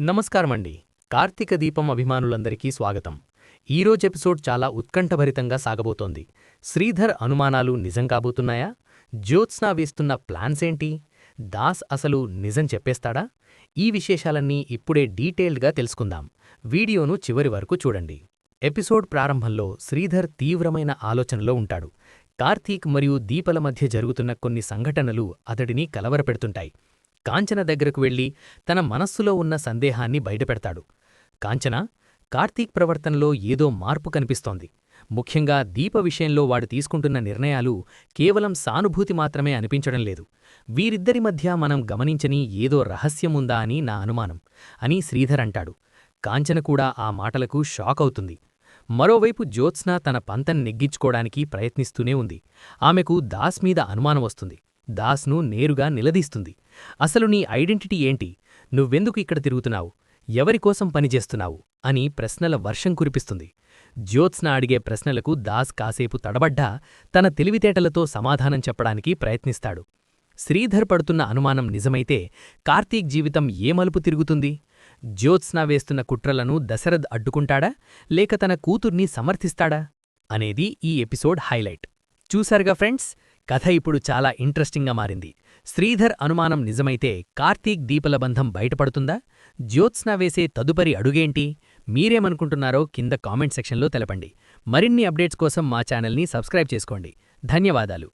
నమస్కారమండి. కార్తీక దీపం అభిమానులందరికీ స్వాగతం. ఈరోజు ఎపిసోడ్ చాలా ఉత్కంఠభరితంగా సాగబోతోంది. శ్రీధర్ అనుమానాలు నిజం కాబోతున్నాయా? జ్యోత్స్న వేస్తున్న ప్లాన్సేంటి? దాస్ అసలు నిజం చెప్పేస్తాడా? ఈ విశేషాలన్నీ ఇప్పుడే డీటెయిల్డ్గా తెలుసుకుందాం. వీడియోను చివరి వరకు చూడండి. ఎపిసోడ్ ప్రారంభంలో శ్రీధర్ తీవ్రమైన ఆలోచనలో ఉంటాడు. కార్తీక్ మరియు దీపల మధ్య జరుగుతున్న కొన్ని సంఘటనలు అతడిని కలవరపెడుతుంటాయి. కాంచన దగ్గరకు వెళ్లి తన మనస్సులో ఉన్న సందేహాన్ని బయటపెడతాడు. కాంచన, కార్తీక్ ప్రవర్తనలో ఏదో మార్పు కనిపిస్తోంది. ముఖ్యంగా దీప విషయంలో వాడు తీసుకుంటున్న నిర్ణయాలు కేవలం సానుభూతి మాత్రమే అనిపించడం లేదు. వీరిద్దరి మధ్య మనం గమనించని ఏదో రహస్యముందా అని నా అనుమానం అని శ్రీధర్ అంటాడు. కాంచన కూడా ఆ మాటలకు షాక్ అవుతుంది. మరోవైపు జ్యోత్స్న తన పంతం నెగ్గించుకోవడానికి ప్రయత్నిస్తూనే ఉంది. ఆమెకు దాస్ మీద అనుమానం వస్తుంది. దాస్ను నేరుగా నిలదీస్తుంది. అసలు నీ ఐడెంటిటీ ఏంటి? నువ్వెందుకు ఇక్కడ తిరుగుతున్నావు? ఎవరికోసం పనిచేస్తున్నావు? అని ప్రశ్నల వర్షం కురిపిస్తుంది. జ్యోత్స్న అడిగే ప్రశ్నలకు దాస్ కాసేపు తడబడ్డా తన తెలివితేటలతో సమాధానం చెప్పడానికి ప్రయత్నిస్తాడు. శ్రీధర్ పడుతున్న అనుమానం నిజమైతే కార్తీక్ జీవితం ఏ మలుపు తిరుగుతుంది? జ్యోత్స్న వేస్తున్న కుట్రలను దశరథ్ అడ్డుకుంటాడా, లేక తన కూతుర్ని సమర్థిస్తాడా అనేది ఈ ఎపిసోడ్ హైలైట్. చూశారుగా ఫ్రెండ్స్, కథ ఇప్పుడు చాలా ఇంట్రెస్టింగ్గా మారింది. శ్రీధర్ అనుమానం నిజమైతే కార్తీక్ దీపల బంధం బయటపడుతుందా? జ్యోత్స్న వేసే తదుపరి అడుగేంటి? మీరేమనుకుంటున్నారో కింద కామెంట్ సెక్షన్లో తెలపండి. మరిన్ని అప్డేట్స్ కోసం మా ఛానల్ని సబ్స్క్రైబ్ చేసుకోండి. ధన్యవాదాలు.